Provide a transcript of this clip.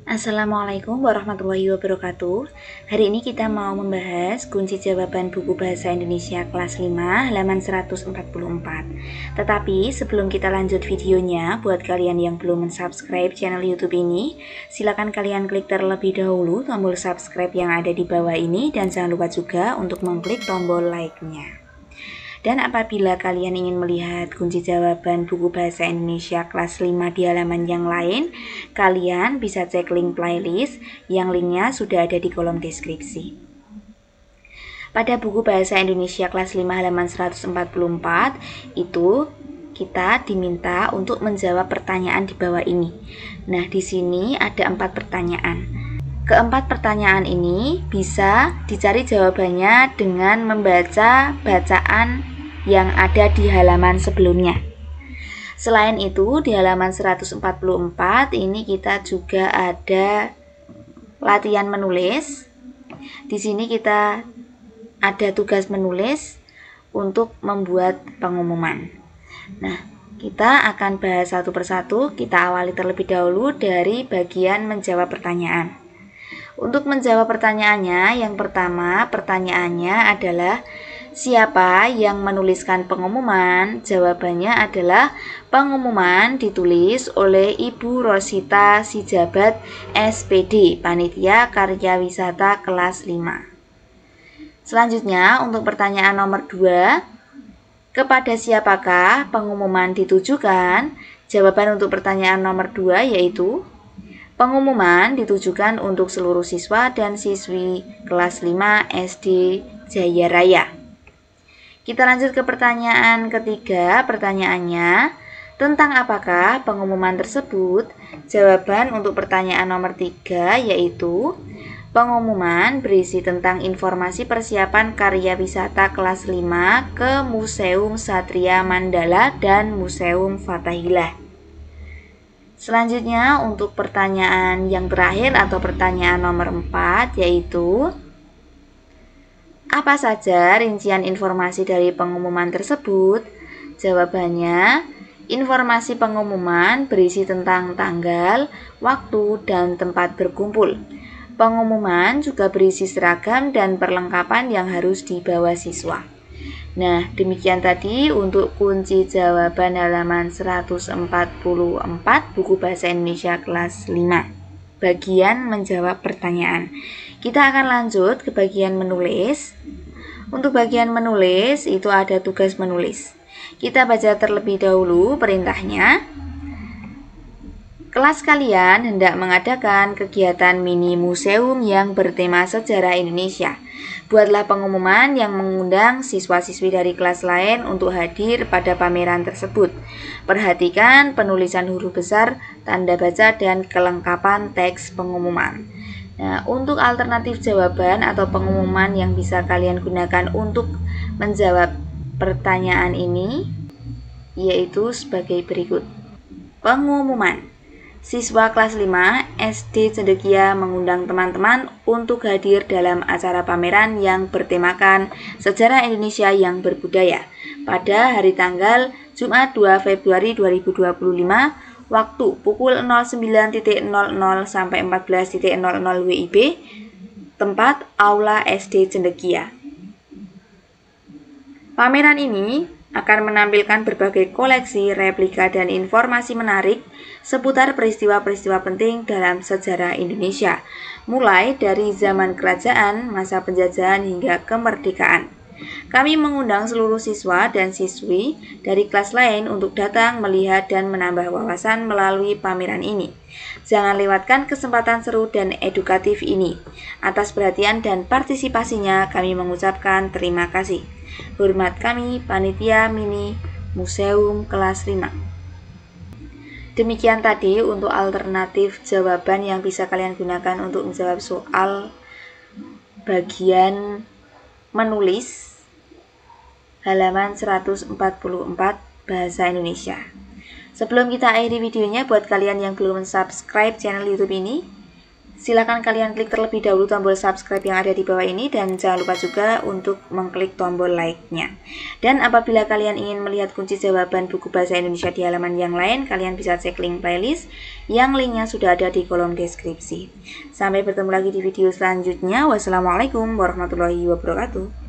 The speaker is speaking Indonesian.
Assalamualaikum warahmatullahi wabarakatuh. Hari ini kita mau membahas kunci jawaban buku Bahasa Indonesia kelas 5 halaman 144. Tetapi sebelum kita lanjut videonya, buat kalian yang belum mensubscribe channel YouTube ini, silakan kalian klik terlebih dahulu tombol subscribe yang ada di bawah ini dan jangan lupa juga untuk mengklik tombol like-nya. Dan apabila kalian ingin melihat kunci jawaban buku Bahasa Indonesia kelas 5 di halaman yang lain, kalian bisa cek link playlist yang linknya sudah ada di kolom deskripsi. Pada buku Bahasa Indonesia kelas 5 halaman 144, itu kita diminta untuk menjawab pertanyaan di bawah ini. Nah, di sini ada 4 pertanyaan. Keempat pertanyaan ini bisa dicari jawabannya dengan membaca bacaan yang ada di halaman sebelumnya. Selain itu, di halaman 144 ini kita juga ada latihan menulis. Di sini kita ada tugas menulis untuk membuat pengumuman. Nah, kita akan bahas satu persatu. Kita awali terlebih dahulu dari bagian menjawab pertanyaan. Untuk menjawab pertanyaannya, yang pertama pertanyaannya adalah siapa yang menuliskan pengumuman? Jawabannya adalah pengumuman ditulis oleh Ibu Rosita Sijabat SPD, Panitia Karya Wisata kelas 5. Selanjutnya untuk pertanyaan nomor 2, kepada siapakah pengumuman ditujukan? Jawaban untuk pertanyaan nomor 2 yaitu pengumuman ditujukan untuk seluruh siswa dan siswi kelas 5 SD Jaya Raya. Kita lanjut ke pertanyaan ketiga. Pertanyaannya, tentang apakah pengumuman tersebut? Jawaban untuk pertanyaan nomor 3 yaitu pengumuman berisi tentang informasi persiapan karya wisata kelas 5 ke Museum Satria Mandala dan Museum Fathahillah. Selanjutnya untuk pertanyaan yang terakhir atau pertanyaan nomor 4 yaitu apa saja rincian informasi dari pengumuman tersebut? Jawabannya, informasi pengumuman berisi tentang tanggal, waktu, dan tempat berkumpul. Pengumuman juga berisi seragam dan perlengkapan yang harus dibawa siswa. Nah, demikian tadi untuk kunci jawaban halaman 144 buku Bahasa Indonesia kelas 5. Bagian menjawab pertanyaan. Kita akan lanjut ke bagian menulis. Untuk bagian menulis itu ada tugas menulis. Kita baca terlebih dahulu perintahnya. Kelas kalian hendak mengadakan kegiatan mini museum yang bertema sejarah Indonesia. Buatlah pengumuman yang mengundang siswa-siswi dari kelas lain untuk hadir pada pameran tersebut. Perhatikan penulisan huruf besar, tanda baca, dan kelengkapan teks pengumuman. Nah, untuk alternatif jawaban atau pengumuman yang bisa kalian gunakan untuk menjawab pertanyaan ini, yaitu sebagai berikut. Pengumuman. Siswa kelas 5 SD Cendekia mengundang teman-teman untuk hadir dalam acara pameran yang bertemakan Sejarah Indonesia yang Berbudaya pada hari tanggal Jumat 2 Februari 2025, waktu pukul 09.00 sampai 14.00 WIB, tempat Aula SD Cendekia. Pameran ini akan menampilkan berbagai koleksi, replika, dan informasi menarik seputar peristiwa-peristiwa penting dalam sejarah Indonesia, mulai dari zaman kerajaan, masa penjajahan, hingga kemerdekaan. Kami mengundang seluruh siswa dan siswi dari kelas lain untuk datang, melihat, dan menambah wawasan melalui pameran ini. Jangan lewatkan kesempatan seru dan edukatif ini. Atas perhatian dan partisipasinya kami mengucapkan terima kasih. Hormat kami, Panitia Mini Museum kelas 5. Demikian tadi untuk alternatif jawaban yang bisa kalian gunakan untuk menjawab soal bagian menulis halaman 144 Bahasa Indonesia. Sebelum kita akhiri videonya, buat kalian yang belum subscribe channel YouTube ini, Silakan kalian klik terlebih dahulu tombol subscribe yang ada di bawah ini dan jangan lupa juga untuk mengklik tombol like-nya. Dan apabila kalian ingin melihat kunci jawaban buku bahasa Indonesia di halaman yang lain, kalian bisa cek link playlist yang linknya sudah ada di kolom deskripsi. Sampai bertemu lagi di video selanjutnya. Wassalamualaikum warahmatullahi wabarakatuh.